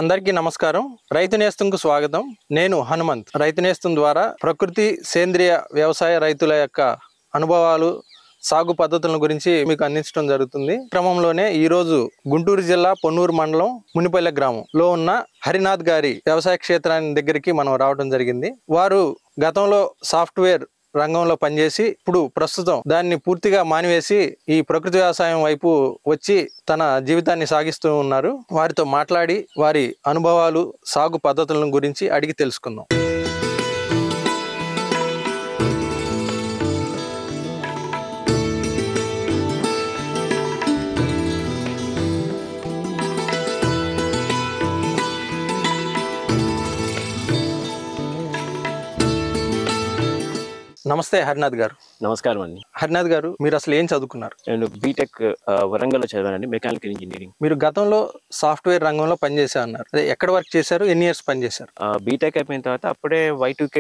అందరికీ నమస్కారం. రైతు నేస్తంకు స్వాగతం. నేను హనుమంత్. రైతు నేస్తం ద్వారా ప్రకృతి సేంద్రియ వ్యవసాయ రైతుల యొక్క అనుభవాలు, సాగు పద్ధతుల గురించి మీకు అందించడం జరుగుతుంది. క్రమంలోనే ఈరోజు గుంటూరు జిల్లా పొన్నూరు మండలం మునిపల్లె గ్రామంలో ఉన్న హరినాథ్ గారి వ్యవసాయ క్షేత్రాన్ని దగ్గరికి మనం రావడం జరిగింది. వారు గతంలో సాఫ్ట్వేర్ రంగంలో పనిచేసి ఇప్పుడు ప్రస్తుతం దాన్ని పూర్తిగా మానివేసి ఈ ప్రకృతి వ్యవసాయం వైపు వచ్చి తన జీవితాన్ని సాగిస్తూ ఉన్నారు. వారితో మాట్లాడి వారి అనుభవాలు, సాగు పద్ధతులను గురించి అడిగి తెలుసుకుందాం. నమస్తే హరినాథ్ గారు. నమస్కారం అండి. హరినాథ్ గారు, మీరు అసలు ఏం చదువుకున్నారు? నేను బీటెక్ వరంగల్లో చదివానండి, మెకానికల్ ఇంజనీరింగ్. మీరు గతంలో సాఫ్ట్వేర్ రంగంలో పనిచేసా అన్నారు. అదే ఎక్కడ వర్క్ చేశారు, ఎన్ని ఇయర్స్ పనిచేశారు? బీటెక్ అయిపోయిన తర్వాత అప్పుడే Y2K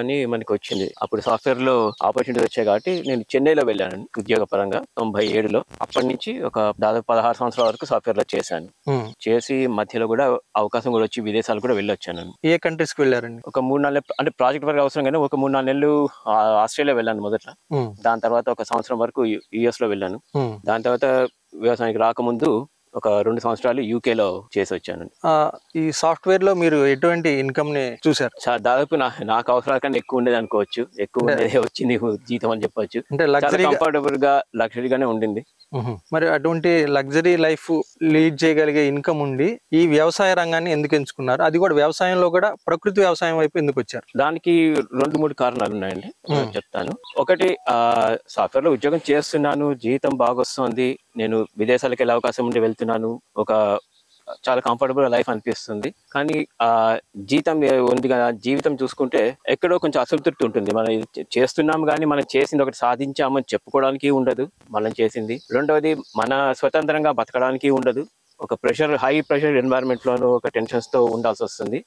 అని మనకి వచ్చింది. అప్పుడు సాఫ్ట్వేర్ లో ఆపర్చునిటీ వచ్చాయి కాబట్టి నేను చెన్నైలో వెళ్ళాను ఉద్యోగ పరంగా 97లో. అప్పటి నుంచి ఒక దాదాపు 16 సంవత్సరాల వరకు సాఫ్ట్వేర్ లో చేశాను. చేసి మధ్యలో కూడా అవకాశం కూడా వచ్చి విదేశాలు కూడా వెళ్ళొచ్చాను. ఏ కంట్రీస్కి వెళ్ళారండి? ఒక 3-4 నెలలు అంటే ప్రాజెక్ట్ వరకు అవసరం కానీ ఒక 3-4 నెలలు ఆస్ట్రేలియా వెళ్ళాను మొదట. దాని తర్వాత ఒక సంవత్సరం వరకు US లో వెళ్ళాను. దాని తర్వాత వ్యవసాయానికి రాకముందు ఒక 2 సంవత్సరాలు UK లో చేసి వచ్చాను. ఈ సాఫ్ట్వేర్ లో మీరు ఎటువంటి ఇన్కమ్ ని చూసారు? దాదాపు నాకు అవసరాల కన్నా ఎక్కువ ఉండేది అనుకోవచ్చు. ఎక్కువ ఉండేది వచ్చింది జీతం అని చెప్పొచ్చు. అంటే కంఫర్టబుల్ గా లగ్జరీగానే ఉండింది. మరి అటువంటి లగ్జరీ లైఫ్ లీడ్ చేయగలిగే ఇన్కమ్ ఉండి ఈ వ్యవసాయ రంగాన్ని ఎందుకు ఎంచుకున్నారు? అది కూడా వ్యవసాయంలో కూడా ప్రకృతి వ్యవసాయం వైపు ఎందుకు వచ్చారు? దానికి 2-3 కారణాలు ఉన్నాయండి, చెప్తాను. ఒకటి, సాఫ్ట్వేర్ లో ఉద్యోగం చేస్తున్నాను, జీతం బాగా వస్తుంది, నేను విదేశాలకు వెళ్ళే అవకాశం ఉండి వెళ్తున్నాను, ఒక చాలా కంఫర్టబుల్ లైఫ్ అనిపిస్తుంది. కానీ జీతం ఉంది కదా, జీవితం చూసుకుంటే ఎక్కడో కొంచెం అసంతృప్తి ఉంటుంది. మనం చేస్తున్నాం కానీ మనం చేసింది ఒకటి సాధించామని చెప్పుకోవడానికి ఉండదు మనం చేసింది. రెండవది, మన స్వతంత్రంగా బతకడానికి ఉండదు. ఒక హై ప్రెషర్ ఎన్వైరన్మెంట్ లోనూ ఒక టెన్షన్స్ తో ఉండాల్సి వస్తుంది.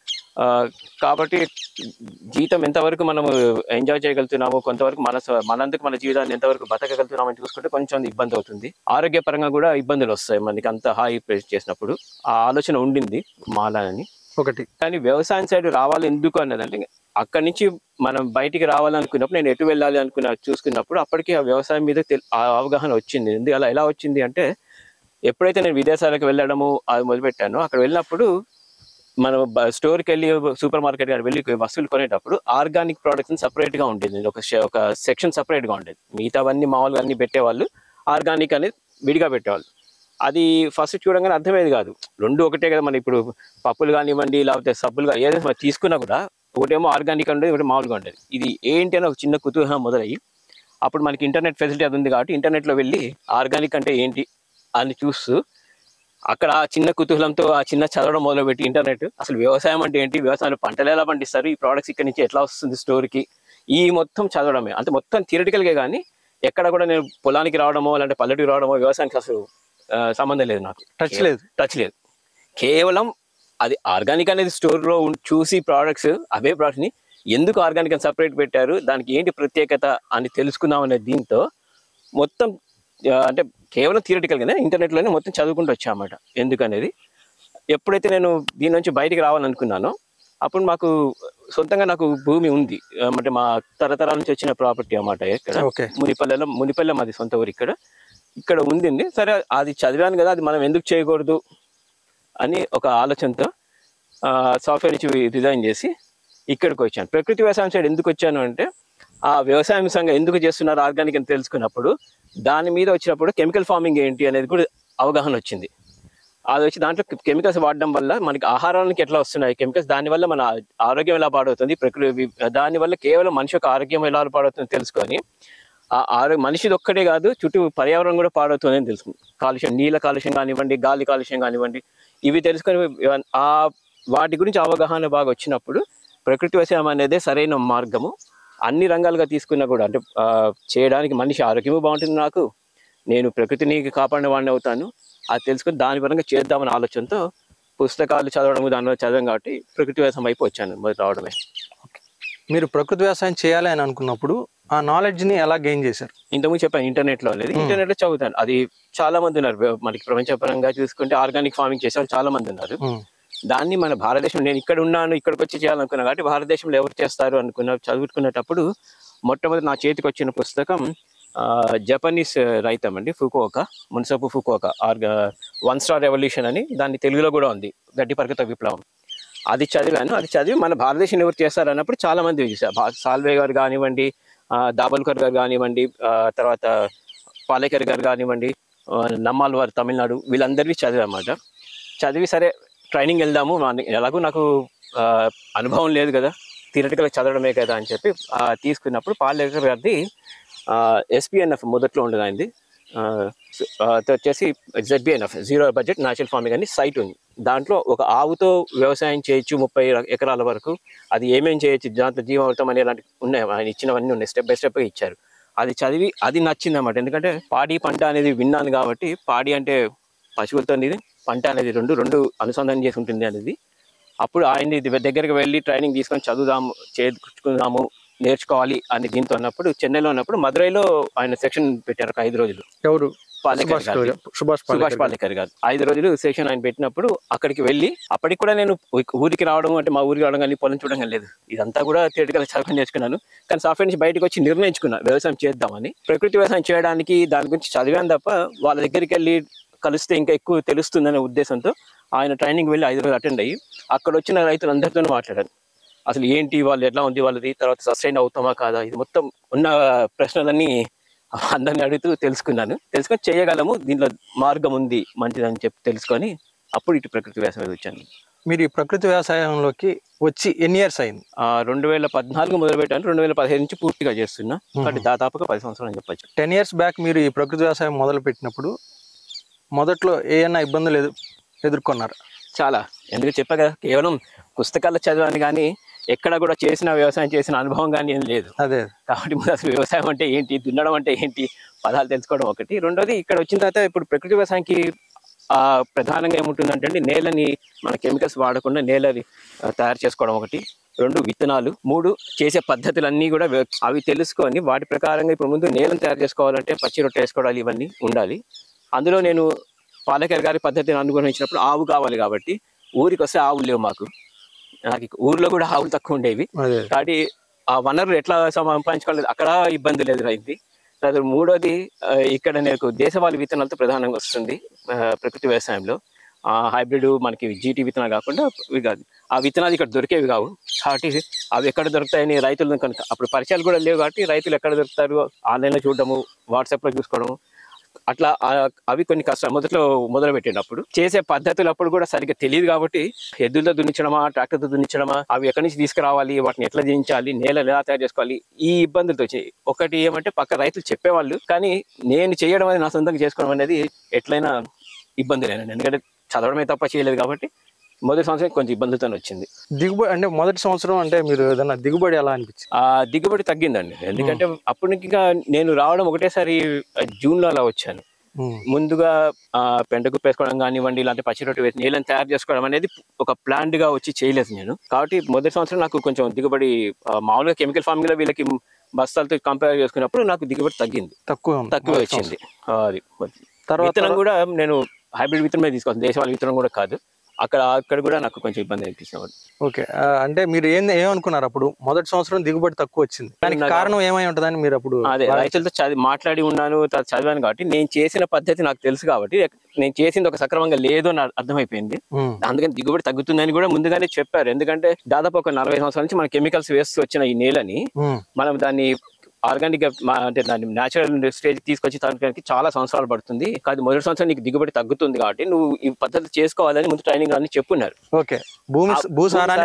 కాబట్టి జీతం ఎంతవరకు మనము ఎంజాయ్ చేయగలుగుతున్నామో, కొంతవరకు మనందుకు మన జీవితాన్ని ఎంతవరకు బతకగలుగుతున్నామని చూసుకుంటే కొంచెం ఇబ్బంది అవుతుంది. ఆరోగ్యపరంగా కూడా ఇబ్బందులు వస్తాయి మనకి అంత హై ప్రెషర్ చేసినప్పుడు. ఆ ఆలోచన ఉండింది మాలని ఒకటి. కానీ వ్యవసాయం సైడ్ రావాలి ఎందుకు అన్నదంటే, అక్కడి నుంచి మనం బయటికి రావాలనుకున్నప్పుడు నేను ఎటు వెళ్ళాలి చూసుకున్నప్పుడు అప్పటికి ఆ వ్యవసాయం మీద అవగాహన వచ్చింది. ఎలా వచ్చింది అంటే, ఎప్పుడైతే నేను విదేశాలకు వెళ్ళడము అది మొదలుపెట్టానో, అక్కడ వెళ్ళినప్పుడు మనం స్టోర్కి వెళ్ళి సూపర్ మార్కెట్ గారు వెళ్ళి వస్తువులు కొనేటప్పుడు ఆర్గానిక్ ప్రోడక్ట్స్ సపరేట్ గా ఉండేది. ఒక సెక్షన్ సపరేట్ గా ఉండేది. మిగతావన్నీ మామూలుగా అన్ని పెట్టేవాళ్ళు, ఆర్గానిక్ అనేది విడిగా పెట్టేవాళ్ళు. అది ఫస్ట్ చూడంగానే అర్థమయ్యేది కాదు. రెండు ఒకటే కదా. మన ఇప్పుడు పప్పులు కానివ్వండి, లేకపోతే సబ్బులు కానీ ఏదైనా తీసుకున్నా కూడా ఒకటేమో ఆర్గానిక్ ఉండేది, ఒకటి మామూలుగా ఉండేది. ఇది ఏంటి అని ఒక చిన్న కుతూహలం మొదలయ్యి, అప్పుడు మనకి ఇంటర్నెట్ ఫెసిలిటీ అది ఉంది కాబట్టి ఇంటర్నెట్లో వెళ్ళి ఆర్గానిక్ అంటే ఏంటి అని చూస్తూ, అక్కడ ఆ చిన్న కుతూహలంతో ఆ చిన్న చదవడం మొదలుపెట్టి ఇంటర్నెట్, అసలు వ్యవసాయం అంటే ఏంటి, వ్యవసాయంలో పంటలు ఎలా పండిస్తారు, ఈ ప్రోడక్ట్స్ ఇక్కడ నుంచి ఎట్లా వస్తుంది స్టోర్కి, ఈ మొత్తం చదవడమే. అంటే మొత్తం థియరిటికల్గా, కానీ ఎక్కడ కూడా నేను పొలానికి రావడమో లేదంటే పల్లెటూరు రావడమో వ్యవసాయానికి అసలు సంబంధం లేదు. నాకు టచ్ లేదు. కేవలం అది ఆర్గానిక్ అనేది స్టోర్లో చూసి ప్రోడక్ట్స్, అవే ప్రోడక్ట్స్ని ఎందుకు ఆర్గానిక్ అని సపరేట్ పెట్టారు, దానికి ఏంటి ప్రత్యేకత అని తెలుసుకుందాం అనే దీంతో మొత్తం అంటే కేవలం థియరిటికల్గానే ఇంటర్నెట్లోనే మొత్తం చదువుకుంటూ వచ్చామన్నమాట ఎందుకనేది. ఎప్పుడైతే నేను దీని నుంచి బయటికి రావాలనుకున్నానో అప్పుడు మాకు సొంతంగా నాకు భూమి ఉంది. అంటే మా తరతరాల నుంచి వచ్చిన ప్రాపర్టీ అన్నమాట. ఇక్కడ మునిపల్లెలో మాది సొంత ఊరు. ఇక్కడ ఉంది. సరే, అది చదివాను కదా, అది మనం ఎందుకు చేయకూడదు అని ఒక ఆలోచనతో సాఫ్ట్వేర్ నుంచి రిజైన్ చేసి ఇక్కడికి వచ్చాను. ప్రకృతి వ్యవసాయం సైడ్ ఎందుకు వచ్చాను అంటే, ఆ వ్యవసాయం సంఘం ఎందుకు చేస్తున్నారు ఆర్గానిక్ అని తెలుసుకున్నప్పుడు, దాని మీద వచ్చినప్పుడు కెమికల్ ఫార్మింగ్ ఏంటి అనేది కూడా అవగాహన వచ్చింది. అది వచ్చి దాంట్లో కెమికల్స్ వాడడం వల్ల మనకి ఆహారానికి ఎట్లా వస్తున్నాయి కెమికల్స్, దానివల్ల మన ఆరోగ్యం ఎలా పాడవుతుంది, దానివల్ల కేవలం మనిషి యొక్క ఆరోగ్యం ఎలా పాడవుతుంది తెలుసుకొని, ఆ మనిషిది ఒక్కటే కాదు, చుట్టూ పర్యావరణం కూడా పాడవుతుంది అని తెలుసుకుంది. కాలుష్యం, నీళ్ళ కాలుష్యం కానివ్వండి, గాలి కాలుష్యం కానివ్వండి, ఇవి తెలుసుకొని వాటి గురించి అవగాహన బాగా వచ్చినప్పుడు ప్రకృతి వ్యవసాయం అనేది సరైన మార్గము. అన్ని రంగాలుగా తీసుకున్నా కూడా, అంటే చేయడానికి మనిషి ఆరోగ్యము బాగుంటుంది, నాకు నేను ప్రకృతిని కాపాడిన వాడిని అవుతాను, అది తెలుసుకొని దాని పరంగా చేద్దామని ఆలోచనతో పుస్తకాలు చదవడం, దానిలో చదవం కాబట్టి ప్రకృతి వ్యవసాయం వైపు వచ్చాను మొదటి రావడమే. మీరు ప్రకృతి వ్యవసాయం చేయాలి అని అనుకున్నప్పుడు ఆ నాలెడ్జ్ ని ఎలా గెయిన్ చేశారు? ఇంతకుముందు చెప్పాను, ఇంటర్నెట్ లో చదువుతాను. అది చాలా మంది ఉన్నారు మనకి ప్రపంచపరంగా చూసుకుంటే, ఆర్గానిక్ ఫార్మింగ్ చేసే వాళ్ళు చాలా మంది ఉన్నారు. దాన్ని మన భారతదేశం నేను ఇక్కడ ఉన్నాను ఇక్కడికి వచ్చి చేయాలనుకున్నా కాబట్టి భారతదేశంలో ఎవరు చేస్తారు చదువుకునేటప్పుడు మొట్టమొదటి నా చేతికి వచ్చిన పుస్తకం జపనీస్ రైతం అండి, ఫుకుఓకా, మున్సపు ఫుకుఓకా వన్ స్టార్ రెవల్యూషన్ అని, దాన్ని తెలుగులో కూడా ఉంది, గడ్డి పరిగెత్త విప్లవం. అది చదివాను. అది చదివి మన భారతదేశం ఎవరు చేస్తారు అన్నప్పుడు చాలా మంది చూసారు. సాల్వే గారు కానివ్వండి, దాబోల్కర్ గారు కానివ్వండి, తర్వాత పాలేకర్ గారు కానివ్వండి, నమ్మాల్వారు తమిళనాడు, వీళ్ళందరివి చదివన్నమాట. చదివి సరే ట్రైనింగ్ వెళ్దాము, ఎలాగూ నాకు అనుభవం లేదు కదా, థియరిటికల్గా చదవడమే కదా అని చెప్పి తీసుకున్నప్పుడు పాలేకర్ గారిది SPNF మొదట్లో ఉండదు ఆయనది, వచ్చేసి ZBNF zero budget natural farming అని సైట్ ఉంది. దాంట్లో ఒక ఆవుతో వ్యవసాయం చేయొచ్చు 30 ఎకరాల వరకు, అది ఏమేమి చేయొచ్చు, దాంట్లో జీవామృతం అనే ఇలాంటివి ఉన్నాయి, ఆయన ఇచ్చినవన్నీ ఉన్నాయి, స్టెప్ బై స్టెప్గా ఇచ్చారు. అది చదివి అది నచ్చింది అన్నమాట. ఎందుకంటే పాడి పంట అనేది విన్నాను కాబట్టి, పాడి అంటే పశువులతో పంట అనేది రెండు అనుసంధానం చేసి ఉంటుంది అనేది. అప్పుడు ఆయన్ని దగ్గరికి వెళ్ళి ట్రైనింగ్ తీసుకొని చదువుదాము, చేర్చుకుందాము, నేర్చుకోవాలి అని దీంతో ఉన్నప్పుడు, చెన్నైలో ఉన్నప్పుడు మదురైలో ఆయన సెక్షన్ పెట్టారు ఒక 5 రోజులు. ఎవరు? సుభాష్ పాలేకర్ గారు 5 రోజులు సెషన్ ఆయన పెట్టినప్పుడు అక్కడికి వెళ్ళి, అప్పటికి కూడా నేను ఊరికి రావడం అంటే మా ఊరికి రావడం కానీ పొలం చూడడం కానీ లేదు, ఇదంతా కూడా థియరిటికల్ చదువుకొని నేర్చుకున్నాను. కానీ సాఫ్ట్వేర్ నుంచి బయటకు వచ్చి నిర్ణయించుకున్నా వ్యవసాయం చేద్దామని. ప్రకృతి వ్యవసాయం చేయడానికి దాని గురించి చదివాను తప్ప వాళ్ళ దగ్గరికి వెళ్ళి కలిస్తే ఇంకా ఎక్కువ తెలుస్తుందనే ఉద్దేశంతో ఆయన ట్రైనింగ్ వెళ్ళి 5 రోజులు అటెండ్ అయ్యి అక్కడ వచ్చిన రైతులందరితోనూ మాట్లాడాను. అసలు ఏంటి వాళ్ళు, ఎట్లా ఉంది వాళ్ళది, తర్వాత సస్టైన్ అవుతామా కాదా, ఇది మొత్తం ఉన్న ప్రశ్నలన్నీ అందరిని అడుగుతూ తెలుసుకుని చేయగలము, దీంట్లో మార్గం ఉంది మంచిదని చెప్పి తెలుసుకొని అప్పుడు ఇటు ప్రకృతి వ్యవసాయం వచ్చాను. మీరు ఈ ప్రకృతి వ్యవసాయంలోకి వచ్చి ఎన్ని ఇయర్స్ అయింది? 2014 మొదలు పెట్టాను, 2015 నుంచి పూర్తిగా చేస్తున్నా, కాబట్టి దాదాపుగా 10 సంవత్సరాలు అని చెప్పచ్చు. 10 years బ్యాక్ మీరు ఈ ప్రకృతి వ్యవసాయం మొదలు పెట్టినప్పుడు మొదట్లో ఏమైనా ఇబ్బందులు ఎదుర్కొన్నారు? చాలా. ఎందుకు చెప్పా కదా, కేవలం పుస్తకాల్లో చదివాను కానీ ఎక్కడ కూడా వ్యవసాయం చేసిన అనుభవం కానీ ఏం లేదు. అదే కాబట్టి అసలు వ్యవసాయం అంటే ఏంటి, దున్నడం అంటే ఏంటి, పదాలు తెలుసుకోవడం ఒకటి. రెండోది ఇక్కడ వచ్చిన తర్వాత ఇప్పుడు ప్రకృతి వ్యవసాయానికి ప్రధానంగా ఏముంటుందంటే నేలని మన కెమికల్స్ వాడకుండా నేలని తయారు చేసుకోవడం ఒకటి, 2 విత్తనాలు, 3 చేసే పద్ధతులన్నీ కూడా అవి తెలుసుకొని వాటి ప్రకారంగా ఇప్పుడు ముందు నేలను తయారు చేసుకోవాలంటే పచ్చి రొట్టె వేసుకోవడాలు ఇవన్నీ ఉండాలి. అందులో నేను పాలేకర్ గారి పద్ధతిని అనుగ్రహించినప్పుడు ఆవు కావాలి కాబట్టి, ఊరికి వస్తే ఆవులు లేవు మాకు, నాకు ఊర్లో కూడా ఆవులు తక్కువ ఉండేవి కాబట్టి ఆ వనరులు ఎట్లా సంపాదించుకోలేదు, అక్కడ ఇబ్బందులు ఎదురైంది. తర్వాత 3వది ఇక్కడ నాకు దేశవాళీ విత్తనాలతో ప్రధానంగా వస్తుంది ప్రకృతి వ్యవసాయంలో. హైబ్రిడ్ మనకి GT విత్తనాలు కాకుండా ఇవి కాదు, ఆ విత్తనాలు ఇక్కడ దొరికేవి కావు కాబట్టి అవి ఎక్కడ దొరుకుతాయని రైతులు కనుక అప్పుడు పరిచయాలు కూడా లేవు కాబట్టి రైతులు ఎక్కడ దొరుకుతారు ఆన్లైన్లో చూడడము, వాట్సాప్లో చూసుకోవడము, అట్లా అవి కొన్ని కష్టాలు మొదలు పెట్టేటప్పుడు చేసే పద్ధతులు అప్పుడు కూడా సరిగ్గా తెలియదు కాబట్టి ఎద్దులతో దున్నించడమా, ట్రాక్టర్తో దున్నించడమా, అవి ఎక్కడి నుంచి తీసుకురావాలి, వాటిని ఎట్లా చేయించాలి, నేలను ఎలా తయారు చేసుకోవాలి, ఈ ఇబ్బందులతో వచ్చాయి. ఒకటి ఏమంటే పక్క రైతులు చెప్పేవాళ్ళు, కానీ నేను చేయడం అనేది నా సొంతంగా చేసుకోవడం అనేది ఎట్లయినా ఇబ్బంది లేనండి, ఎందుకంటే చదవడమే తప్ప చేయలేదు కాబట్టి మొదటి సంవత్సరం కొంచెం ఇబ్బందితో వచ్చింది. దిగుబడి అంటే మొదటి సంవత్సరం అంటే మీరు ఏదైనా దిగుబడి ఎలా అనిపించింది? దిగుబడి తగ్గిందండి, ఎందుకంటే అప్పటికిగా నేను రావడం ఒకటేసారి జూన్లో అలా వచ్చాను. ముందుగా పెంటకు వేసుకోవడం కానివ్వండి, ఇలాంటి పచ్చి రొట్టె వేసి నీళ్ళని తయారు చేసుకోవడం అనేది ఒక ప్లాన్డ్ గా వచ్చి చేయలేదు నేను. కాబట్టి మొదటి సంవత్సరం నాకు కొంచెం దిగుబడి మామూలుగా కెమికల్ ఫార్మింగ్ లో వీళ్ళకి బస్తాలతో కంపేర్ చేసుకున్నప్పుడు నాకు దిగుబడి తక్కువ వచ్చింది. అది విత్తనం కూడా నేను హైబ్రిడ్ విత్తనమే తీసుకోవాలి, దేశవాళీ విత్తనం కూడా కాదు. అక్కడ కూడా నాకు కొంచెం ఇబ్బంది అనిపిస్తుంది. ఓకే, అంటే మీరు ఏమనుకున్నారు అప్పుడు మొదటి సంవత్సరం దిగుబడి తక్కువ వచ్చింది, దానికి కారణం ఏమై ఉంటుందని మీరు అప్పుడు? అదే రైతులతో మాట్లాడి ఉన్నాను, చదివాను కాబట్టి నేను చేసిన పద్ధతి నాకు తెలుసు కాబట్టి నేను చేసింది ఒక సక్రమంగా లేదు అని అర్థమైపోయింది. అందుకని దిగుబడి తగ్గుతుందని కూడా ముందుగానే చెప్పారు. ఎందుకంటే దాదాపు ఒక 40 సంవత్సరాల నుంచి మన కెమికల్స్ వేస్తూ వచ్చిన ఈ నేలని మనం దాన్ని ఆర్గానిక్ గా అంటే దాన్ని న్యాచురల్ స్టేజ్ తీసుకొచ్చి తగ్గడానికి చాలా సంవత్సరాలు పడుతుంది. కాదు మొదటి సంవత్సరం నీకు దిగుబడి తగ్గుతుంది కాబట్టి నువ్వు ఈ పద్ధతి చేసుకోవాలని ముందు ట్రైనింగ్ అని చెప్పున్నారు.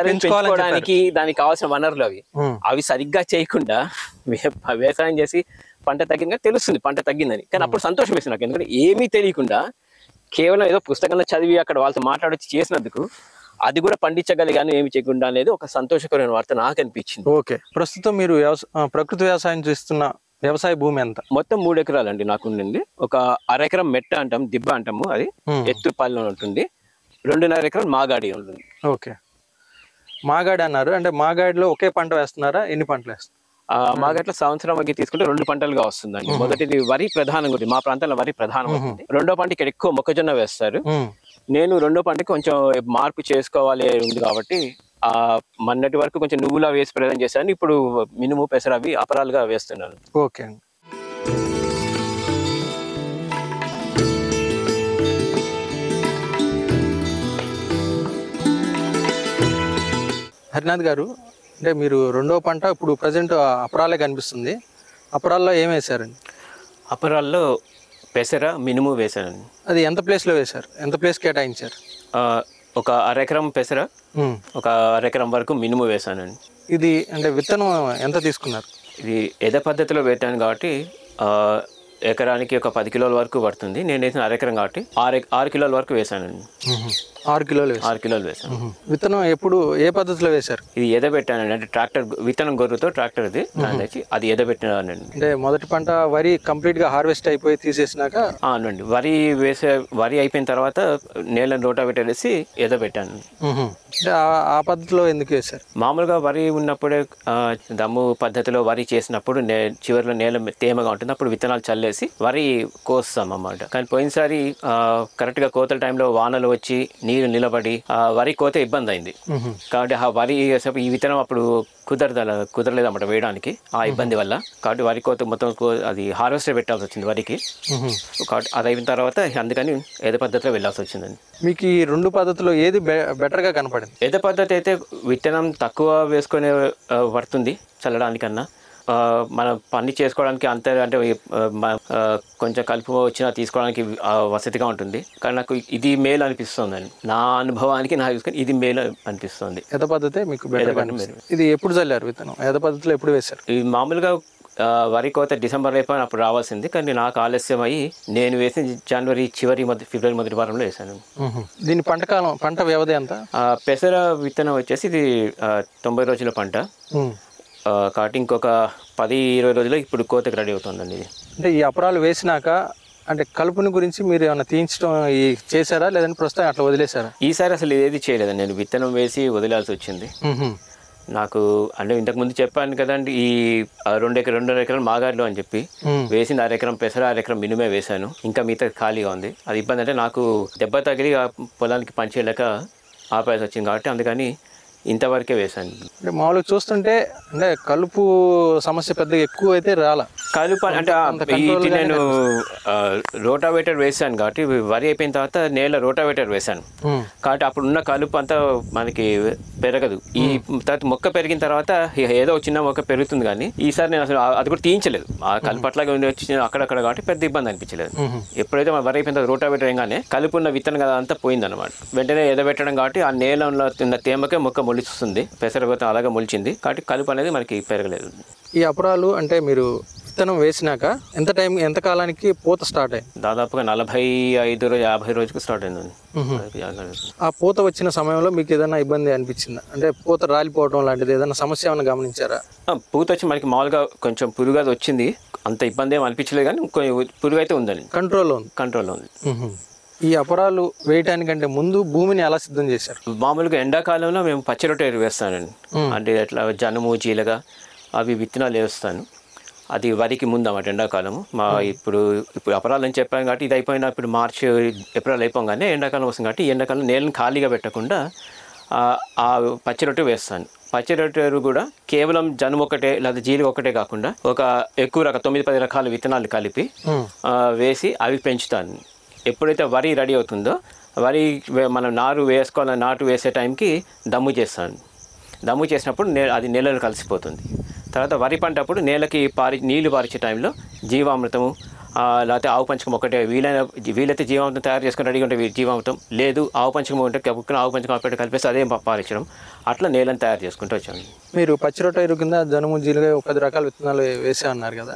పెంచుకోవడానికి దానికి కావాల్సిన వనరులు అవి సరిగ్గా చేయకుండా వ్యవసాయం చేసి పంట తగ్గింది తెలుస్తుంది పంట తగ్గిందని, కానీ అప్పుడు సంతోషం వేస్తుంది నాకు. ఎందుకంటే ఏమీ తెలియకుండా కేవలం ఏదో పుస్తకంలో చదివి అక్కడ వాళ్ళతో మాట్లాడొచ్చి చేసినందుకు అది కూడా పండించగలిగాను ఏమి చేయకుండా అనేది ఒక సంతోషకరమైన వార్త నాకు అనిపించింది. ఓకే, ప్రస్తుతం మీరు ప్రకృతి వ్యవసాయం చేస్తున్న వ్యవసాయ భూమి ఎంత? మొత్తం 3 ఎకరాలండి నాకు ఉండింది. ఒక 1/2 ఎకరం మెట్ట అంటాం, దిబ్బ అంటాము, అది ఎత్తుపాలెంలో ఉంటుంది. 2.5 ఎకరం మాగాడి ఉంటుంది. ఓకే, మాగాడి అన్నారు అంటే మాగాడిలో ఒకే పంట వేస్తున్నారా, ఎన్ని పంటలు వేస్తున్నారు? మాగట్ల సంవత్సరానికి తీసుకుంటే 2 పంటలుగా వస్తుందండి. మొదటిది వరి ప్రధానంగా ఉంటుంది, మా ప్రాంతంలో వరి ప్రధానం ఉంటుంది. రెండో పంట ఇక్కడ ఎక్కువ మొక్కజొన్న వేస్తారు. నేను రెండో పంటకి కొంచెం మార్పు చేసుకోవాలి ఉంది కాబట్టి మొన్నటి వరకు కొంచెం నువ్వులా వేసి ప్రజెంట్ చేశాను. ఇప్పుడు మినుము పెసర అవి అపరాలుగా వేస్తున్నాను. ఓకే అండి. హరినాథ్ గారు, అంటే మీరు రెండో పంట ఇప్పుడు ప్రజెంట్ అపరాలే కనిపిస్తుంది. అపరాల్లో ఏం వేశారండి? అపరాల్లో పెసర మినుము వేశానండి. అది ఎంత ప్లేస్లో వేశారు? ఎంత ప్లేస్ కేటాయించారు? ఒక అరెకరం పెసర, ఒక అరెకరం వరకు మినుము వేశానండి. ఇది అంటే విత్తనం ఎంత తీసుకున్నారు? ఇది ఎద పద్ధతిలో పెట్టాను కాబట్టి ఎకరానికి ఒక 10 కిలోల వరకు పడుతుంది. నేను వేసిన అరెకరం కాబట్టి 6 కిలోల వరకు వేశానండి. 6 కిలోలు 6 కిలోలు వేసాను. విత్తనం ఎప్పుడు ఏ పద్ధతిలో వేశారు? ఇది ఎదబెట్టానండి. అంటే ట్రాక్టర్ విత్తనం గొర్రుతో ట్రాక్టర్ అది ఎదబెట్టినానండి. అంటే మొదటి పంట వరి కంప్లీట్ గా హార్వెస్ట్ అయిపోయి తీసేసినాక అవునండి, వరి అయిపోయిన తర్వాత నేలను రోటావేటర్ వేసి ఎదబెట్టాను. అంటే ఆ పద్ధతిలో ఎందుకు వేశారు? మామూలుగా వరి ఉన్నప్పుడే దమ్ము పద్ధతిలో వరి చేసినప్పుడు చివరిలో నేల తేమగా ఉంటుంది, అప్పుడు విత్తనాలు చల్లేసి వరి కోస్తాం అన్నమాట. కానీ పోయినసారి కరెక్ట్ గా కోతల టైంలో వానలు వచ్చి నీరు నిలబడి వరి కోత ఇబ్బంది అయింది. కాబట్టి ఆ వరి ఈ విత్తనం అప్పుడు కుదరలేదు అన్నమాట వేయడానికి ఆ ఇబ్బంది వల్ల. కాబట్టి వరి కోత మొత్తం అది హార్వెస్టర్ పెట్టాల్సి వచ్చింది వరికి. కాబట్టి అది అయిన తర్వాత అందుకని ఎద పద్ధతిలో వెళ్ళాల్సి వచ్చిందండి. మీకు ఈ రెండు పద్ధతిలో ఏది బెటర్ గా కనపడింది? ఎద పద్ధతి అయితే విత్తనం తక్కువ వేసుకునే పడుతుంది చల్లడానికన్నా. మనం పని చేసుకోవడానికి అంతే, అంటే కొంచెం కలుపు వచ్చినా తీసుకోవడానికి వసతిగా ఉంటుంది. కానీ నాకు ఇది మేలు అనిపిస్తుందండి. నా అనుభవానికి నాకు చూసుకొని ఇది మేలు అనిపిస్తుంది. ఎద పద్ధతి మీకు ఇది ఎప్పుడు చల్లారు విత్తనం? ఎద పద్ధతిలో ఎప్పుడు వేశారు? ఇది మామూలుగా వరి కోత డిసెంబర్ అయిపోయిన అప్పుడు రావాల్సింది, కానీ నాకు ఆలస్యం అయ్యి నేను వేసిన జనవరి చివరి ఫిబ్రవరి మొదటి వారంలో వేసాను. దీని పంట వ్యవధి ఎంత? పెసర విత్తనం వచ్చేసి ఇది 90 రోజుల పంట. కాబట్టి ఇంకొక 10-20 రోజుల్లో ఇప్పుడు కోతకి రెడీ అవుతుందండి ఇది. అంటే ఈ అపరాలు వేసినాక అంటే కలుపుని గురించి మీరు ఏమైనా తీయించడం చేశారా, లేదంటే ప్రస్తుతం అట్లా వదిలేశారా? ఈసారి అసలు ఏది చేయలేదండి, నేను విత్తనం వేసి వదిలాల్సి వచ్చింది. నాకు అంటే ఇంతకుముందు చెప్పాను కదండి, ఈ 2 ఎకరాలు మాగాడిలో అని చెప్పి వేసింది అరెకరం పెసర, అరెకరం మినుమే వేశాను. ఇంకా మిగతా ఖాళీగా ఉంది. అది ఇబ్బంది అంటే నాకు దెబ్బ తగిలి పొలానికి పనిచేయలేక ఆపేసి వచ్చింది కాబట్టి అందుకని ఇంతవరకే వేశాను. అంటే మామూలుగా చూస్తుంటే అంటే కలుపు సమస్య పెద్దగా ఎక్కువ అయితే రాలా. కలుపు అంటే నేను రోటావేటర్ వేసాను కాబట్టి వరి అయిపోయిన తర్వాత నేల రోటావేటర్ వేశాను కాబట్టి అప్పుడు ఉన్న కలుపు అంతా మనకి పెరగదు. ఈ తర్వాత మొక్క పెరిగిన తర్వాత ఏదో చిన్న మొక్క పెరుగుతుంది, కానీ ఈసారి నేను అసలు అది కూడా తీయించలేదు. ఆ కలుపు అట్లాగే వచ్చి అక్కడక్కడ కాబట్టి పెద్ద ఇబ్బంది అనిపించలేదు. ఎప్పుడైతే వరి అయిపోయిన తర్వాత రోటావేటర్ వేయగానే కలుపు ఉన్న విత్తనం కదా అంతా పోయిందన్నమాట. వెంటనే ఎదబెట్టడం కాబట్టి ఆ నేలలో ఉన్న తేమకే మొక్క మొలుస్తుంది. పెసరగొత్తం అలాగే మొలిచింది కాబట్టి కలుపు అనేది మనకి పెరగలేదు. ఈ అపరాలు అంటే మీరు విత్తనం వేసినాక ఎంత కాలానికి పూత స్టార్ట్ అయింది? దాదాపుగా 45-50 రోజుకి స్టార్ట్ అయిందండి. ఆ పూత వచ్చిన సమయంలో మీకు ఏదైనా ఇబ్బంది అనిపించిందా? అంటే పూత రాలిపోవడం లాంటిది ఏదైనా సమస్య ఏమైనా గమనించారా? పూత వచ్చి మనకి మామూలుగా కొంచెం పురుగు అది వచ్చింది, అంత ఇబ్బంది ఏమి అనిపించలేదు, కానీ పురుగు అయితే ఉందండి. కంట్రోల్లో ఉంది. ఈ అపరాలు వేయటానికంటే ముందు భూమిని ఎలా సిద్ధం చేశారు? మామూలుగా ఎండాకాలంలో మేము పచ్చి రొట్టె వేస్తానండి. అంటే అట్లా జనుము జీలగా అవి విత్తనాలు వేస్తాను. అది వరికి ముందు అన్నమాట ఎండాకాలము. ఇప్పుడు అపరాలు అని చెప్పాను కాబట్టి ఇది అయిపోయినా ఇప్పుడు మార్చి ఏప్రిల్ అయిపోగానే ఎండాకాలం వస్తుంది కాబట్టి ఎండాకాలం నేలను ఖాళీగా పెట్టకుండా ఆ పచ్చి రొట్టె వేస్తాను. పచ్చి రొట్టెలు కూడా కేవలం జనుము ఒకటే లేదా జీలుగా ఒకటే కాకుండా ఒక ఎక్కువ 9-10 రకాల విత్తనాలు కలిపి వేసి అవి పెంచుతాను. ఎప్పుడైతే వరి రెడీ అవుతుందో వరి మనం నాటు వేసే టైంకి దమ్ము చేస్తాను. దమ్ము చేసినప్పుడు అది నేలలో కలిసిపోతుంది. తర్వాత వరి పంట అప్పుడు నేలకి నీళ్లు పారించే టైంలో జీవామృతము లేకపోతే ఆవు పంచకం ఒకటే వీలైతే జీవామృతం తయారు చేసుకుని రెడీగా ఉంటే జీవామృతం, లేదు ఆవు పంచకం ఉంటే ఆవు పంచకం ఒకటి కలిపేసి అదే పారించడం, అట్లా నేలను తయారు చేసుకుంటూ వచ్చాను. మీరు పచ్చి రొట్టె కింద జనుము జీలుగా 10 రకాల విత్తనాలు వేసే అన్నారు కదా,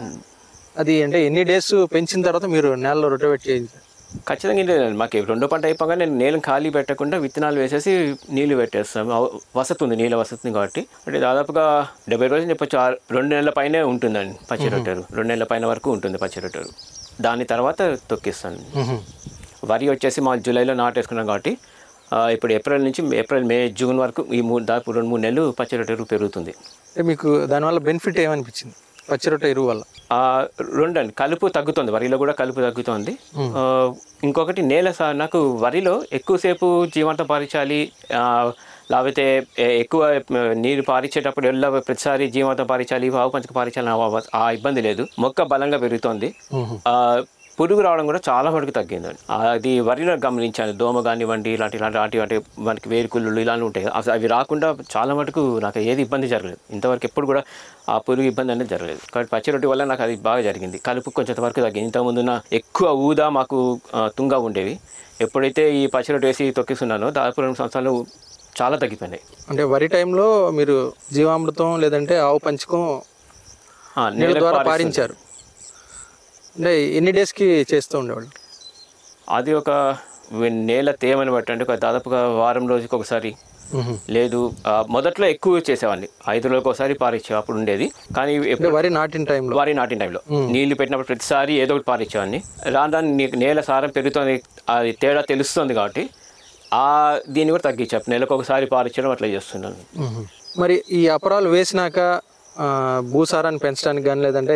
అది అంటే ఎన్ని డేస్ పెంచిన తర్వాత మీరు నేలలో రొటేట్ చేయించారు? ఖచ్చితంగా మాకు రెండో పంట అయిపోగానే నేను నేలను ఖాళీ పెట్టకుండా విత్తనాలు వేసేసి నీళ్లు పెట్టేస్తాము. వసతి ఉంది, నీళ్ళ వసతి ఉంది కాబట్టి. అంటే దాదాపుగా 70 రోజులు చెప్పొచ్చు. 2 నెలల పైనే ఉంటుందండి పచ్చి రొట్టెలు. 2 నెలల పైన వరకు ఉంటుంది పచ్చి రొట్టెలు. దాని తర్వాత తొక్కిస్తాను. వరి వచ్చేసి మా జూలైలో నాటేసుకున్నాం కాబట్టి ఇప్పుడు ఏప్రిల్ మే జూన్ వరకు ఈ దాదాపు 2-3 నెలలు పచ్చి రొట్టెలు పెరుగుతుంది. మీకు దానివల్ల బెనిఫిట్ ఏమనిపించింది పచ్చి రొట్టె ఎరువు వల్ల? రెండండి, కలుపు తగ్గుతుంది, వరిలో కూడా కలుపు తగ్గుతుంది. ఇంకొకటి నాకు వరిలో ఎక్కువసేపు జీవామృతం పారించాలి, లేకపోతే ఎక్కువ నీరు పారించేటప్పుడు ప్రతిసారి జీవామృతం పారించాలి, ఆవు పంచక పారించాలి, ఆ ఇబ్బంది లేదు. మొక్క బలంగా పెరుగుతుంది. పురుగు రావడం కూడా చాలా మటుకు తగ్గిందండి. అది వరిలో గమనించాను. దోమ కానివ్వండి, ఇలాంటి మనకి వేరుకుళ్ళు ఇలాంటి ఉంటాయి, అవి రాకుండా చాలా మటుకు నాకు ఏది ఇబ్బంది జరగలేదు. ఇంతవరకు ఎప్పుడు కూడా ఆ పురుగు ఇబ్బంది అనేది జరగలేదు. కాబట్టి పచ్చి రొట్టె వల్ల నాకు అది బాగా జరిగింది. కలుపు కొంచెం వరకు తగ్గింది. ఇంతకుముందున ఎక్కువ ఊదా మాకు తుంగా ఉండేవి. ఎప్పుడైతే ఈ పచ్చి రొట్టె వేసి తొక్కిస్తున్నానో దాదాపు 2 సంవత్సరాలు చాలా తగ్గిపోయినాయి. అంటే వరి టైంలో మీరు జీవామృతం లేదంటే ఆవు పంచకం నీళ్ళ ద్వారా పారించారు. అంటే ఎన్ని డేస్కి చేస్తూ ఉండేవాళ్ళు? అది ఒక నేల తేమని బట్టి, అంటే దాదాపుగా వారం రోజుకి ఒకసారి, లేదు మొదట్లో ఎక్కువ చేసేవాడిని, 5 రోజులకు ఒకసారి పారించే అప్పుడు ఉండేది. కానీ వరి నాటిన టైంలో నీళ్లు పెట్టినప్పుడు ప్రతిసారి ఏదో ఒకటి పారించేవాడిని. రాని నేల సారం పెరుగుతుంది, అది తేడా తెలుస్తుంది కాబట్టి దీన్ని కూడా తగ్గించాను. నెలకు ఒకసారి పారించడం అట్లా చేస్తున్నాను. మరి ఈ అపరాలు వేసినాక భూసారాన్ని పెంచడానికి కానీ లేదంటే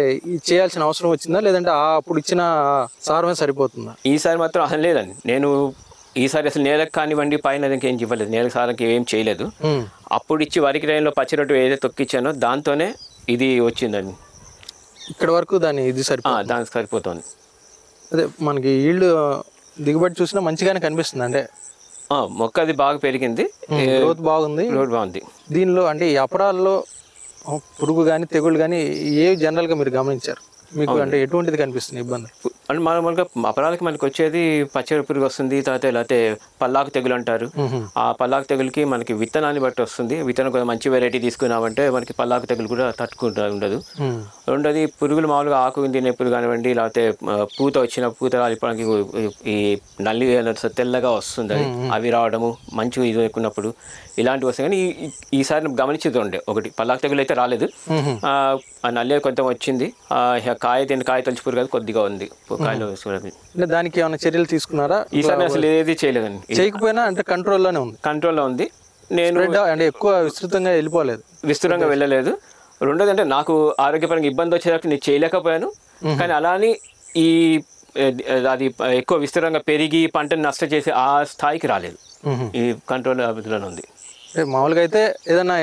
చేయాల్సిన అవసరం వచ్చిందా, లేదంటే అప్పుడు ఇచ్చిన సారమే సరిపోతుందా? ఈసారి మాత్రం అసలు లేదండి. నేను ఈసారి అసలు నేలకు కానివ్వండి పైన ఇంకేం ఇవ్వలేదు, నేల సారానికి ఏం చేయలేదు. అప్పుడు ఇచ్చి వరికి టైంలో పచ్చి రొట్టె ఏదైతే తొక్కిచ్చానో దాంతోనే ఇది వచ్చిందండి. ఇక్కడ వరకు దానికి సరిపోతుంది. అదే మనకి ఈల్డ్ దిగుబడి చూసినా మంచిగానే కనిపిస్తుంది. అంటే మొక్క అది బాగా పెరిగింది, గ్రోత్ బాగుంది. దీనిలో అంటే ఈ అపరాల్లో పురుగు కానీ తెగుళ్ళు కానీ ఏవి జనరల్గా మీరు గమనించారు? మీకు అంటే ఎటువంటిది కనిపిస్తుంది ఇబ్బంది? అంటే మనకి అపరాలకి మనకి వచ్చేది పచ్చడి పురుగు వస్తుంది, తర్వాత లేకపోతే పల్లాకు తెగులు అంటారు. ఆ పల్లాకు తెగులకి మనకి విత్తనాన్ని బట్టి వస్తుంది. విత్తనం కొంచెం మంచి వెరైటీ తీసుకున్నామంటే మనకి పల్లాకు తెగులు కూడా తట్టుకుంటూ ఉండదు. రెండోది పురుగులు మామూలుగా ఆకు తినే పురుగు కానివ్వండి, లేకపోతే పూత రాలిపోవడానికి ఈ నల్లి తెల్లగా వస్తుంది, అవి రావడము, మంచి ఇది ఎక్కున్నప్పుడు ఇలాంటివి వస్తాయి. కానీ ఈసారి గమనించేది ఒకటి పల్లాకు తెగులు అయితే రాలేదు, ఆ నల్లి కొంచెం వచ్చింది. కాయ తొలిచి పురుగు కొద్దిగా ఉంది కాయలో. దానికి ఏమైనా చర్యలు తీసుకున్నారా? ఈసారి అసలు ఏది చేయలేదండి. చేయకపోయినా అంటే కంట్రోల్లో ఉంది. నేను అంటే ఎక్కువ విస్తృతంగా వెళ్ళలేదు. రెండోది అంటే నాకు ఆరోగ్యపరంగా ఇబ్బంది వచ్చేదాకా నేను చేయలేకపోయాను. కానీ అలానే అది ఎక్కువ విస్తృతంగా పెరిగి పంటను నష్టం చేసి ఆ స్థాయికి రాలేదు. ఈ కంట్రోల్ అభివృద్ధిలోనే ఉంది. అంటే మామూలుగా అయితే ఏదైనా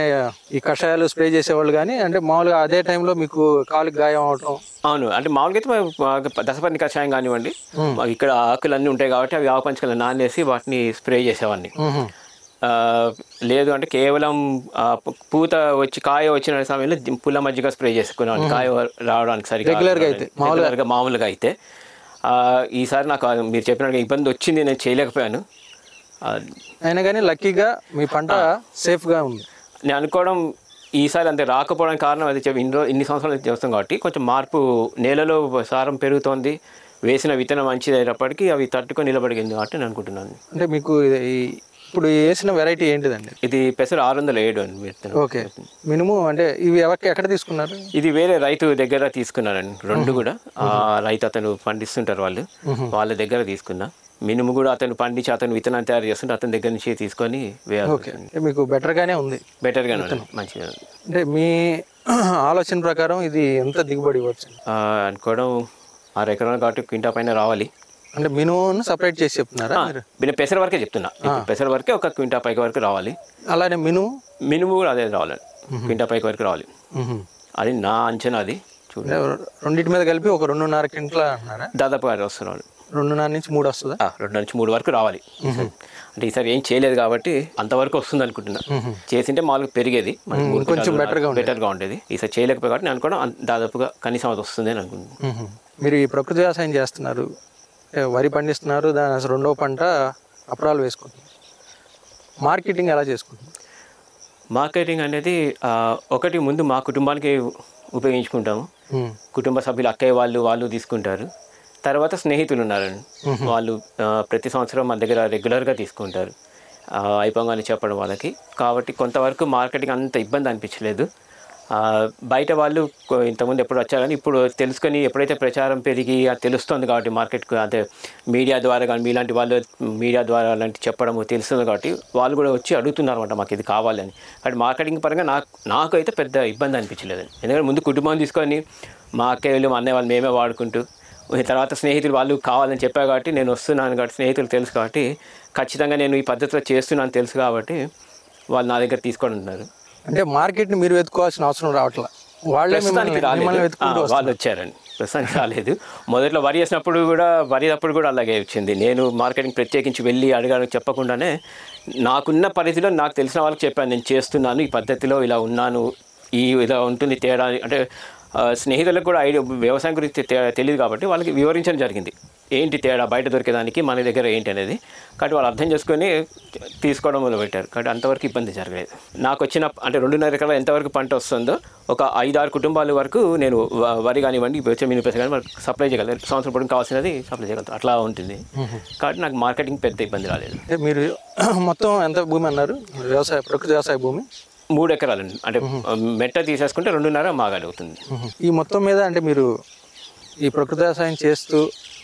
ఈ కషాయాలు స్ప్రే చేసేవాళ్ళు, కానీ అంటే మామూలుగా అదే టైంలో మీకు కాలుకి గాయం అవటం? అవును, అంటే మామూలుగా అయితే దశపర్ణి కషాయం కానివ్వండి, ఇక్కడ ఆకులు అన్నీ ఉంటాయి కాబట్టి అవి ఆవు పంచకలు నానేసి వాటిని స్ప్రే చేసేవాడిని. లేదు అంటే కేవలం పూత వచ్చి కాయ వచ్చిన సమయంలో పుల్ల మజ్జిగ స్ప్రే చేసుకునేవాడిని కాయ రావడానికి సరిగ్గా మామూలుగా అయితే. ఈసారి నాకు మీరు చెప్పినట్టుగా ఇబ్బంది వచ్చింది, నేను చేయలేకపోయాను. అయినా కానీ లక్కీగా మీ పంట సేఫ్గా ఉంది. నేను అనుకోవడం ఈసారి అంతే రాకపోవడానికి కారణం అది ఇన్ని సంవత్సరాలు చేస్తాం కాబట్టి కొంచెం మార్పు, నేలలో సారం పెరుగుతోంది, వేసిన విత్తనం మంచిది అయినప్పటికీ అవి తట్టుకొని నిలబడిగింది కాబట్టి నేను అనుకుంటున్నాను. అంటే మీకు ఇప్పుడు వేసిన వెరైటీ ఏంటిదండి? ఇది పెసర 607 అండి విత్తనం. ఓకే, మినిమం అంటే ఇవి ఎక్కడ తీసుకున్నారు? ఇది వేరే రైతు దగ్గర తీసుకున్నారండి, రెండు కూడా. రైతు అతను పండిస్తుంటారు, వాళ్ళ దగ్గర తీసుకున్నా. మినుము కూడా అతను పండించి అతను విత్తనాన్ని తయారు చేస్తుంటే అతని దగ్గర నుంచి తీసుకొని వేయాలి. మీకు బెటర్గానే ఉంది? బెటర్గానే ఉంది, మంచిగా. అంటే మీ ఆలోచన ప్రకారం ఇది ఎంత దిగుబడి ఇవ్వచ్చు అనుకోవడం? 6 ఎకరాలు కాబట్టి క్వింటా పైన రావాలి. అంటే మినుము సపరేట్ చేసి చెప్తున్నారా? నేను పెసర వరకే చెప్తున్నా, పెసర వరకే ఒక క్వింటా పైకి వరకు రావాలి. అలానే మినుము కూడా అదే రావాలి, క్వింటా పైకి వరకు రావాలి. అది నా అంచనా. అది చూడండి, రెండింటి మీద కలిపి ఒక 2.5 క్వింటల్ అన్నారా? దాదాపుగా వస్తున్నారు. 2.5 నుంచి 3 వస్తుందా? 2 నుంచి 3 వరకు రావాలి. అంటే ఈసారి ఏం చేయలేదు కాబట్టి అంతవరకు వస్తుంది అనుకుంటున్నా. చేసింటే మామూలుగా పెరిగేది, కొంచెం బెటర్గా ఉండేది. ఈసారి చేయలేకపోయి కాబట్టి నేను అనుకోవడం దాదాపుగా కనీసం అది వస్తుంది అని అనుకుంటున్నాను. మీరు ఈ ప్రకృతి వ్యవసాయం చేస్తున్నారు, వరి పండిస్తున్నారు, దాని అసలు రెండవ పంట అపరాలు వేసుకుంటున్నారు. మార్కెటింగ్ ఎలా చేసుకుంటున్నారు? మార్కెటింగ్ అనేది ఒకటి ముందు మా కుటుంబానికి ఉపయోగించుకుంటాము. కుటుంబ సభ్యులు అక్కయ్య వాళ్ళు తీసుకుంటారు. తర్వాత స్నేహితులు ఉన్నారండి, వాళ్ళు ప్రతి సంవత్సరం మన దగ్గర రెగ్యులర్గా తీసుకుంటారు, అయిపోగానే చెప్పడం వాళ్ళకి. కాబట్టి కొంతవరకు మార్కెటింగ్ అంత ఇబ్బంది అనిపించలేదు. బయట వాళ్ళు ఇంతకుముందు ఎప్పుడు వచ్చారని ఇప్పుడు తెలుసుకొని ఎప్పుడైతే ప్రచారం పెరిగి అది తెలుస్తుంది కాబట్టి మార్కెట్కు అదే మీడియా ద్వారా కానీ మీలాంటి వాళ్ళు మీడియా ద్వారా అలాంటి చెప్పడము తెలుస్తుంది కాబట్టి వాళ్ళు కూడా వచ్చి అడుగుతున్నారు అనమాట మాకు ఇది కావాలని. కాబట్టి మార్కెటింగ్ పరంగా నాకు అయితే పెద్ద ఇబ్బంది అనిపించలేదండి. ఎందుకంటే ముందు కుటుంబం తీసుకొని మా అక్కయ్యలు మా అన్నయ్య వాళ్ళు మేమే వాడుకుంటూ తర్వాత స్నేహితులు వాళ్ళు కావాలని చెప్పారు కాబట్టి నేను వస్తున్నాను కాబట్టి స్నేహితులు తెలుసు కాబట్టి ఖచ్చితంగా నేను ఈ పద్ధతిలో చేస్తున్నాను తెలుసు కాబట్టి వాళ్ళు నా దగ్గర తీసుకొని ఉన్నారు. అంటే మార్కెట్ని మీరు వెతుకోవాల్సిన అవసరం రావట్లా, వాళ్ళే వాళ్ళు వచ్చారండి. ప్రస్తుతానికి రాలేదు. మొదట్లో వరి వేసినప్పుడు కూడా అలాగే వచ్చింది. నేను మార్కెటింగ్ ప్రత్యేకించి వెళ్ళి అడగాలని చెప్పకుండానే నాకున్న పరిధిలో నాకు తెలిసిన వాళ్ళకి చెప్పాను, నేను చేస్తున్నాను ఈ పద్ధతిలో, ఇలా ఉన్నాను, ఇలా ఉంటుంది తేడా. అంటే స్నేహితులకు కూడా వ్యవసాయం గురించి తెలియదు కాబట్టి వాళ్ళకి వివరించడం జరిగింది, ఏంటి తేడా బయట దొరికేదానికి మన దగ్గర ఏంటి అనేది. కాబట్టి వాళ్ళు అర్థం చేసుకొని తీసుకోవడం మొదలుపెట్టారు. కాబట్టి అంతవరకు ఇబ్బంది జరగలేదు. నాకు వచ్చిన అంటే 2.5 ఎకరాలు ఎంతవరకు పంట వస్తుందో ఒక 5-6 కుటుంబాల వరకు నేను వరి కానివ్వండి మినిపేస కానీ మనకు సప్లై చేయగలను. సంవత్సరం పొడుగు కావాల్సినది సప్లై చేయగలుగుతాం, అట్లా ఉంటుంది. కాబట్టి నాకు మార్కెటింగ్ పెద్ద ఇబ్బంది రాలేదు. మీరు మొత్తం ఎంత భూమి అన్నారు? ప్రకృతి వ్యవసాయ భూమి 3 ఎకరాలండి. అంటే మెట్ట తీసేసుకుంటే 2.5 మాగాలి అవుతుంది. ఈ మొత్తం మీద అంటే మీరు ఈ ప్రకృతి వ్యవసాయం చేస్తూ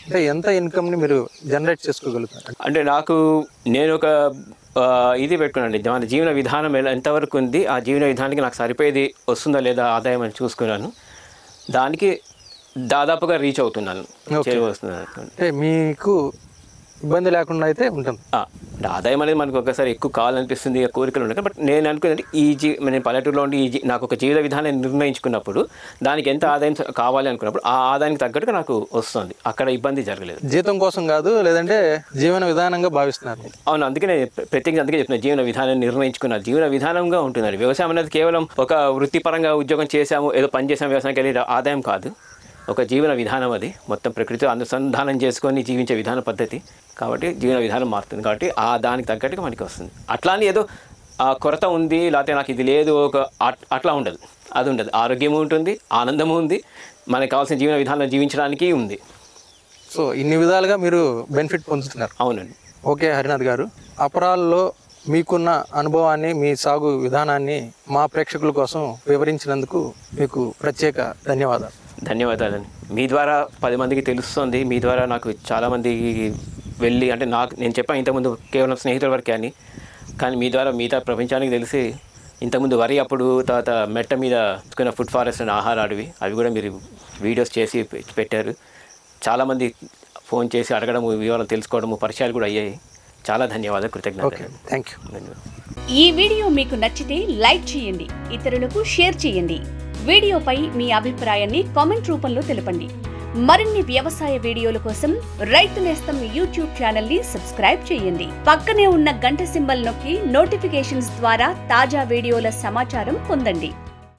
అంటే ఎంత ఇన్కమ్ని మీరు జనరేట్ చేసుకోగలుగుతారు? అంటే నేను ఒక ఇది పెట్టుకున్నాను, మన జీవన విధానం ఎంతవరకు ఉంది, ఆ జీవన విధానానికి నాకు సరిపోయేది వస్తుందా లేదా ఆదాయం అని చూసుకున్నాను. దానికి దాదాపుగా రీచ్ అవుతున్నాను, చేరువస్తున్నాను. అంటే మీకు ఇబ్బంది లేకుండా అయితే ఉంటుంది. అంటే ఆదాయం అనేది మనకు ఒకసారి ఎక్కువ కావాలనిపిస్తుంది, కోరికలు ఉన్నాయి. బట్ నేను అనుకున్నది నేను పల్లెటూరులో ఉండి నాకు ఒక జీవిత విధానాన్ని నిర్ణయించుకున్నప్పుడు దానికి ఎంత ఆదాయం కావాలి అనుకున్నప్పుడు ఆ ఆదాయానికి తగ్గట్టుగా నాకు వస్తుంది. అక్కడ ఇబ్బంది జరగలేదు. జీతం కోసం కాదు, లేదంటే జీవన విధానంగా భావిస్తున్నారు. అవును, అందుకే నేను ప్రత్యేకించి అందుకే చెప్తున్నా, జీవన విధానాన్ని నిర్ణయించుకున్న జీవన విధానంగా ఉంటున్నారు. వ్యవసాయం అనేది కేవలం ఒక వృత్తిపరంగా ఉద్యోగం చేసాము, ఏదో పని చేసాము, వ్యవసాయానికి వెళ్ళి ఆదాయం కాదు, ఒక జీవన విధానం. అది మొత్తం ప్రకృతితో అనుసంధానం చేసుకొని జీవించే విధాన పద్ధతి. కాబట్టి జీవన విధానం మారుతుంది కాబట్టి దానికి తగ్గట్టుగా మనకి వస్తుంది. అట్లా అని ఏదో కొరత ఉంది లేకపోతే నాకు ఇది లేదు అట్లా ఉండదు, అది ఉండదు. ఆరోగ్యము ఉంటుంది, ఆనందము ఉంది, మనకు కావాల్సిన జీవన విధానం జీవించడానికి ఉంది. సో ఇన్ని విధాలుగా మీరు బెనిఫిట్ పొందుతున్నారు. అవునండి. ఓకే హరినాథ్ గారు, అపరాల్లో మీకున్న అనుభవాన్ని, మీ సాగు విధానాన్ని మా ప్రేక్షకుల కోసం వివరించినందుకు మీకు ప్రత్యేక ధన్యవాదాలు. ధన్యవాదాలండి. మీ ద్వారా 10 మందికి తెలుస్తుంది, మీ ద్వారా నాకు చాలామందికి వెళ్ళి అంటే నేను చెప్పాను ఇంతకుముందు కేవలం స్నేహితుల వరకే అని, కానీ మీ ద్వారా మిగతా ప్రపంచానికి తెలిసి ఇంతకుముందు వరి అప్పుడు తర్వాత మెట్ట మీద ఫుడ్ ఫారెస్ట్ అండ్ ఆహార అడవి అవి కూడా మీరు వీడియోస్ చేసి పెట్టారు. చాలామంది ఫోన్ చేసి అడగడము, వివరాలు తెలుసుకోవడము, పరిచయాలు కూడా అయ్యాయి. చాలా ధన్యవాదాలు, కృతజ్ఞతలు. Thank you. ఈ వీడియో మీకు నచ్చితే లైక్ చేయండి, ఇతరులకు షేర్ చేయండి. వీడియోపై మీ అభిప్రాయాన్ని కామెంట్ రూపంలో తెలపండి. మరిన్ని వ్యవసాయ వీడియోల కోసం రైతు నేస్తం యూట్యూబ్ ఛానల్ ని సబ్స్క్రైబ్ చేయండి. పక్కనే ఉన్న గంట సింబల్ నొక్కి నోటిఫికేషన్స్ ద్వారా తాజా వీడియోల సమాచారం పొందండి.